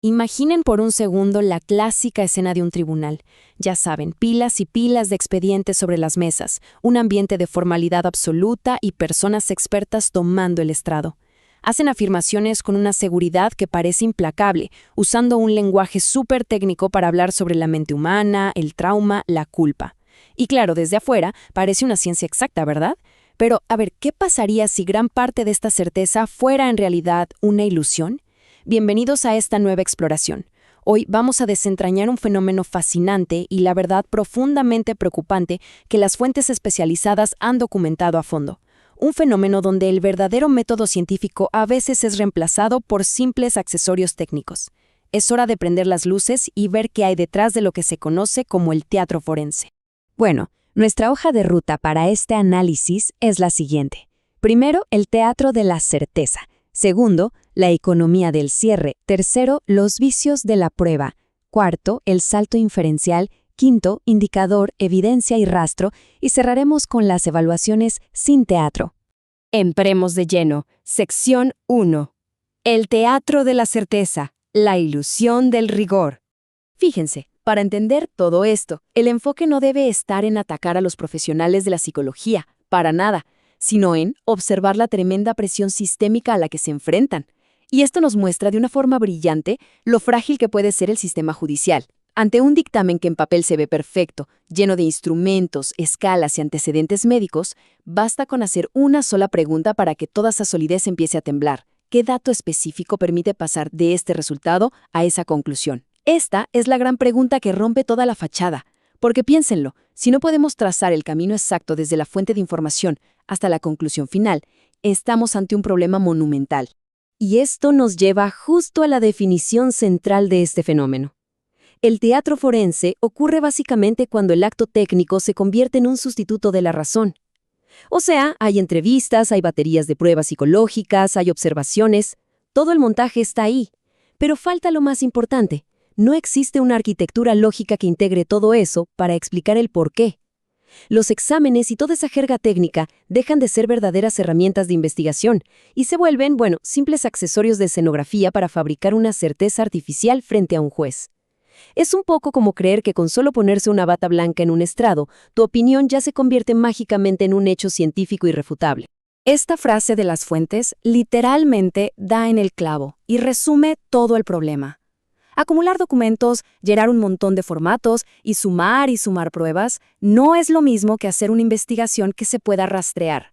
Imaginen por un segundo la clásica escena de un tribunal. Ya saben, pilas y pilas de expedientes sobre las mesas, un ambiente de formalidad absoluta y personas expertas tomando el estrado. Hacen afirmaciones con una seguridad que parece implacable, usando un lenguaje súper técnico para hablar sobre la mente humana, el trauma, la culpa. Y claro, desde afuera parece una ciencia exacta, ¿verdad? Pero, a ver, ¿qué pasaría si gran parte de esta certeza fuera en realidad una ilusión? Bienvenidos a esta nueva exploración. Hoy vamos a desentrañar un fenómeno fascinante y la verdad profundamente preocupante que las fuentes especializadas han documentado a fondo. Un fenómeno donde el verdadero método científico a veces es reemplazado por simples accesorios técnicos. Es hora de prender las luces y ver qué hay detrás de lo que se conoce como el teatro forense. Bueno, nuestra hoja de ruta para este análisis es la siguiente. Primero, el teatro de la certeza. Segundo, la economía del cierre. Tercero, los vicios de la prueba. Cuarto, el salto inferencial. Quinto, indicador, evidencia y rastro. Y cerraremos con las evaluaciones sin teatro. Entremos de lleno. Sección 1. El teatro de la certeza. La ilusión del rigor. Fíjense, para entender todo esto, el enfoque no debe estar en atacar a los profesionales de la psicología, para nada, sino en observar la tremenda presión sistémica a la que se enfrentan. Y esto nos muestra de una forma brillante lo frágil que puede ser el sistema judicial. Ante un dictamen que en papel se ve perfecto, lleno de instrumentos, escalas y antecedentes médicos, basta con hacer una sola pregunta para que toda esa solidez empiece a temblar. ¿Qué dato específico permite pasar de este resultado a esa conclusión? Esta es la gran pregunta que rompe toda la fachada. Porque piénsenlo, si no podemos trazar el camino exacto desde la fuente de información hasta la conclusión final, estamos ante un problema monumental. Y esto nos lleva justo a la definición central de este fenómeno. El teatro forense ocurre básicamente cuando el acto técnico se convierte en un sustituto de la razón. O sea, hay entrevistas, hay baterías de pruebas psicológicas, hay observaciones, todo el montaje está ahí. Pero falta lo más importante. No existe una arquitectura lógica que integre todo eso para explicar el porqué. Los exámenes y toda esa jerga técnica dejan de ser verdaderas herramientas de investigación y se vuelven, simples accesorios de escenografía para fabricar una certeza artificial frente a un juez. Es un poco como creer que con solo ponerse una bata blanca en un estrado, tu opinión ya se convierte mágicamente en un hecho científico irrefutable. Esta frase de las fuentes literalmente da en el clavo y resume todo el problema. Acumular documentos, llenar un montón de formatos y sumar pruebas no es lo mismo que hacer una investigación que se pueda rastrear.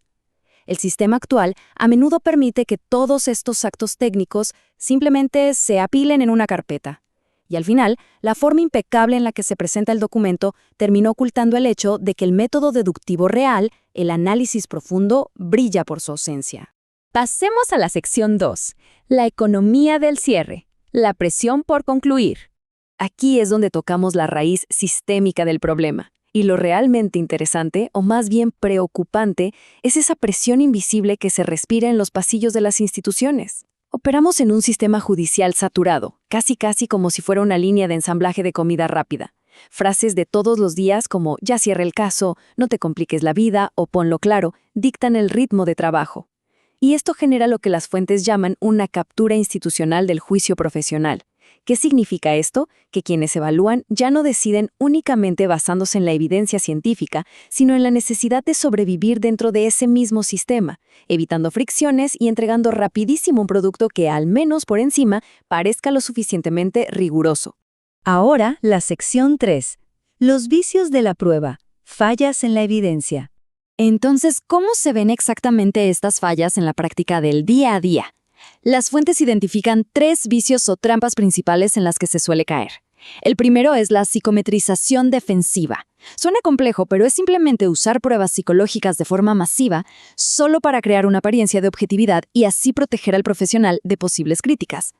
El sistema actual a menudo permite que todos estos actos técnicos simplemente se apilen en una carpeta. Y al final, la forma impecable en la que se presenta el documento terminó ocultando el hecho de que el método deductivo real, el análisis profundo, brilla por su ausencia. Pasemos a la sección 2, la economía del cierre. La presión por concluir. Aquí es donde tocamos la raíz sistémica del problema. Y lo realmente interesante, o más bien preocupante, es esa presión invisible que se respira en los pasillos de las instituciones. Operamos en un sistema judicial saturado, casi como si fuera una línea de ensamblaje de comida rápida. Frases de todos los días como «ya cierra el caso», «no te compliques la vida» o «ponlo claro» dictan el ritmo de trabajo. Y esto genera lo que las fuentes llaman una captura institucional del juicio profesional. ¿Qué significa esto? Que quienes evalúan ya no deciden únicamente basándose en la evidencia científica, sino en la necesidad de sobrevivir dentro de ese mismo sistema, evitando fricciones y entregando rapidísimo un producto que, al menos por encima, parezca lo suficientemente riguroso. Ahora, la sección 3. Los vicios de la prueba. Fallas en la evidencia. Entonces, ¿cómo se ven exactamente estas fallas en la práctica del día a día? Las fuentes identifican 3 vicios o trampas principales en las que se suele caer. El primero es la psicometrización defensiva. Suena complejo, pero es simplemente usar pruebas psicológicas de forma masiva solo para crear una apariencia de objetividad y así proteger al profesional de posibles críticas.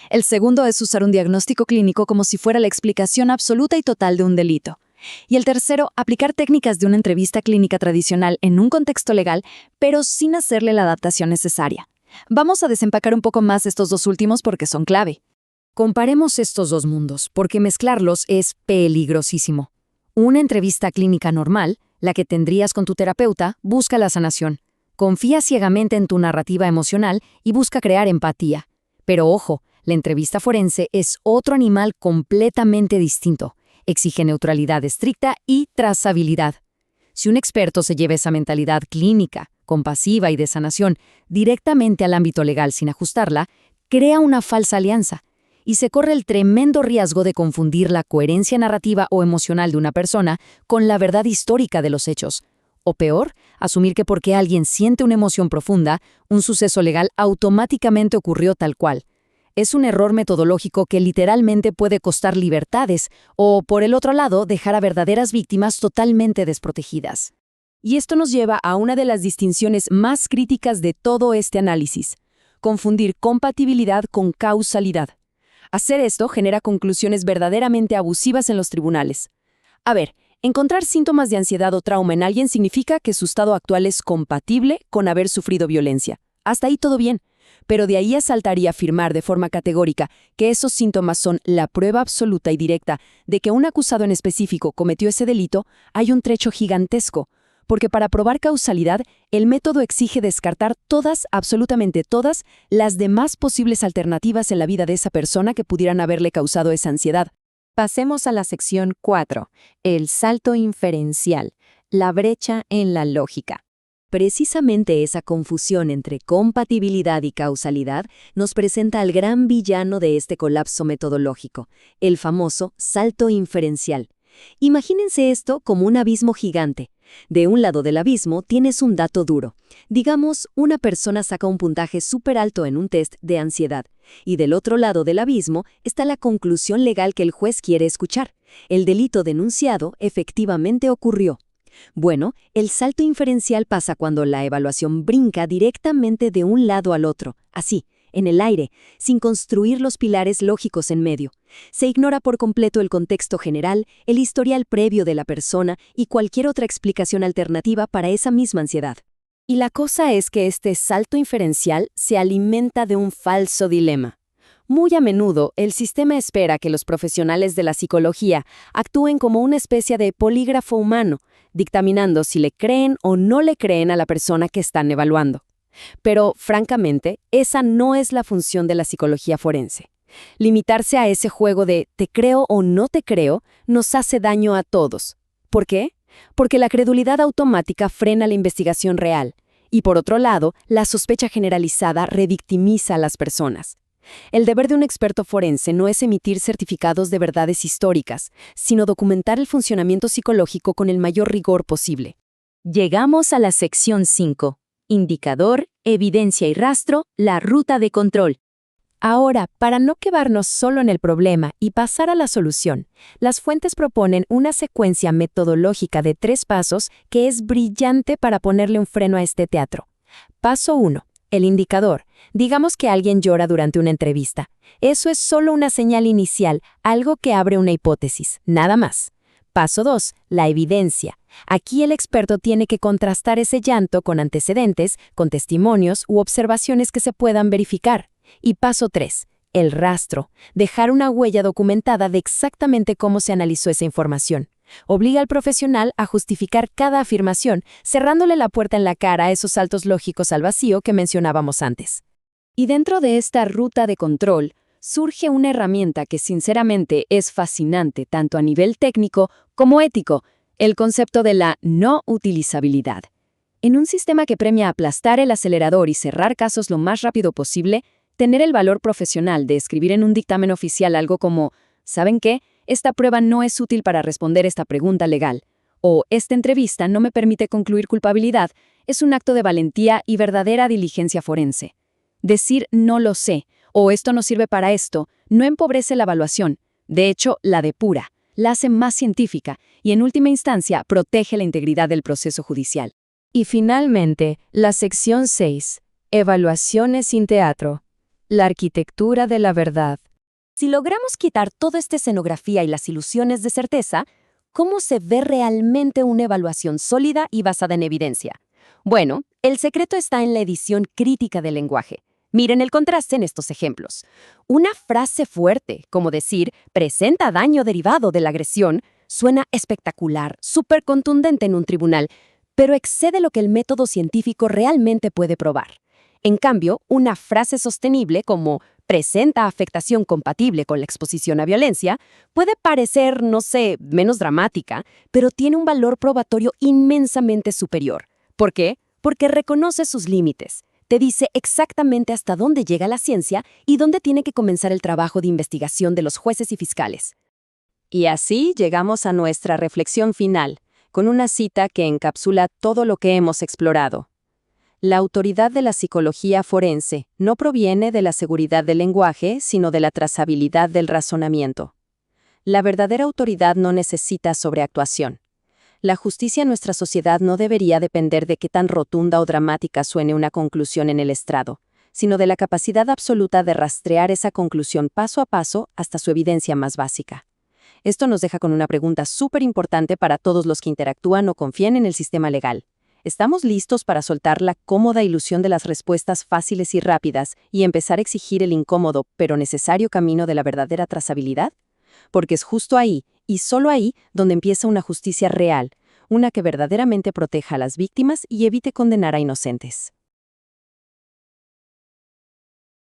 El segundo es usar un diagnóstico clínico como si fuera la explicación absoluta y total de un delito. Y el tercero, aplicar técnicas de una entrevista clínica tradicional en un contexto legal, pero sin hacerle la adaptación necesaria. Vamos a desempacar un poco más estos dos últimos porque son clave. Comparemos estos dos mundos, porque mezclarlos es peligrosísimo. Una entrevista clínica normal, la que tendrías con tu terapeuta, busca la sanación. Confía ciegamente en tu narrativa emocional y busca crear empatía. Pero ojo, La entrevista forense es otro animal completamente distinto. Exige neutralidad estricta y trazabilidad. Si un experto se lleva esa mentalidad clínica, compasiva y de sanación directamente al ámbito legal sin ajustarla, crea una falsa alianza y se corre el tremendo riesgo de confundir la coherencia narrativa o emocional de una persona con la verdad histórica de los hechos. O peor, asumir que porque alguien siente una emoción profunda, un suceso legal automáticamente ocurrió tal cual. Es un error metodológico que literalmente puede costar libertades o, por el otro lado, dejar a verdaderas víctimas totalmente desprotegidas. Y esto nos lleva a una de las distinciones más críticas de todo este análisis: confundir compatibilidad con causalidad. Hacer esto genera conclusiones verdaderamente abusivas en los tribunales. A ver, encontrar síntomas de ansiedad o trauma en alguien significa que su estado actual es compatible con haber sufrido violencia. Hasta ahí todo bien, pero de ahí a saltar y afirmar de forma categórica que esos síntomas son la prueba absoluta y directa de que un acusado en específico cometió ese delito, hay un trecho gigantesco. Porque para probar causalidad, el método exige descartar todas, absolutamente todas, las demás posibles alternativas en la vida de esa persona que pudieran haberle causado esa ansiedad. Pasemos a la sección 4, el salto inferencial, la brecha en la lógica. Precisamente esa confusión entre compatibilidad y causalidad nos presenta al gran villano de este colapso metodológico, el famoso salto inferencial. Imagínense esto como un abismo gigante. De un lado del abismo tienes un dato duro. Digamos, una persona saca un puntaje súper alto en un test de ansiedad. Y del otro lado del abismo está la conclusión legal que el juez quiere escuchar. El delito denunciado efectivamente ocurrió. Bueno, el salto inferencial pasa cuando la evaluación brinca directamente de un lado al otro, así, en el aire, sin construir los pilares lógicos en medio. Se ignora por completo el contexto general, el historial previo de la persona y cualquier otra explicación alternativa para esa misma ansiedad. Y la cosa es que este salto inferencial se alimenta de un falso dilema. Muy a menudo, el sistema espera que los profesionales de la psicología actúen como una especie de polígrafo humano, dictaminando si le creen o no le creen a la persona que están evaluando. Pero, francamente, esa no es la función de la psicología forense. Limitarse a ese juego de te creo o no te creo nos hace daño a todos. ¿Por qué? Porque la credulidad automática frena la investigación real y, por otro lado, la sospecha generalizada revictimiza a las personas. El deber de un experto forense no es emitir certificados de verdades históricas, sino documentar el funcionamiento psicológico con el mayor rigor posible. Llegamos a la sección 5. Indicador, evidencia y rastro, la ruta de control. Ahora, para no quedarnos solo en el problema y pasar a la solución, las fuentes proponen una secuencia metodológica de 3 pasos que es brillante para ponerle un freno a este teatro. Paso 1. El indicador. Digamos que alguien llora durante una entrevista. Eso es solo una señal inicial, algo que abre una hipótesis, nada más. Paso 2. La evidencia. Aquí el experto tiene que contrastar ese llanto con antecedentes, con testimonios u observaciones que se puedan verificar. Y paso 3. El rastro. Dejar una huella documentada de exactamente cómo se analizó esa información. Obliga al profesional a justificar cada afirmación, cerrándole la puerta en la cara a esos saltos lógicos al vacío que mencionábamos antes. Y dentro de esta ruta de control, surge una herramienta que sinceramente es fascinante tanto a nivel técnico como ético, el concepto de la no utilizabilidad. En un sistema que premia aplastar el acelerador y cerrar casos lo más rápido posible, tener el valor profesional de escribir en un dictamen oficial algo como ¿saben qué? Esta prueba no es útil para responder esta pregunta legal, o esta entrevista no me permite concluir culpabilidad, es un acto de valentía y verdadera diligencia forense. Decir no lo sé, o esto no sirve para esto, no empobrece la evaluación, de hecho, la depura, la hace más científica y en última instancia protege la integridad del proceso judicial. Y finalmente, la sección 6. Evaluaciones sin teatro. La arquitectura de la verdad. Si logramos quitar toda esta escenografía y las ilusiones de certeza, ¿cómo se ve realmente una evaluación sólida y basada en evidencia? Bueno, el secreto está en la edición crítica del lenguaje. Miren el contraste en estos ejemplos. Una frase fuerte, como decir, presenta daño derivado de la agresión, suena espectacular, súper contundente en un tribunal, pero excede lo que el método científico realmente puede probar. En cambio, una frase sostenible como presenta afectación compatible con la exposición a violencia, puede parecer, no sé, menos dramática, pero tiene un valor probatorio inmensamente superior. ¿Por qué? Porque reconoce sus límites. Te dice exactamente hasta dónde llega la ciencia y dónde tiene que comenzar el trabajo de investigación de los jueces y fiscales. Y así llegamos a nuestra reflexión final, con una cita que encapsula todo lo que hemos explorado. La autoridad de la psicología forense no proviene de la seguridad del lenguaje, sino de la trazabilidad del razonamiento. La verdadera autoridad no necesita sobreactuación. La justicia en nuestra sociedad no debería depender de qué tan rotunda o dramática suene una conclusión en el estrado, sino de la capacidad absoluta de rastrear esa conclusión paso a paso hasta su evidencia más básica. Esto nos deja con una pregunta súper importante para todos los que interactúan o confían en el sistema legal. ¿Estamos listos para soltar la cómoda ilusión de las respuestas fáciles y rápidas y empezar a exigir el incómodo pero necesario camino de la verdadera trazabilidad? Porque es justo ahí, y solo ahí, donde empieza una justicia real, una que verdaderamente proteja a las víctimas y evite condenar a inocentes.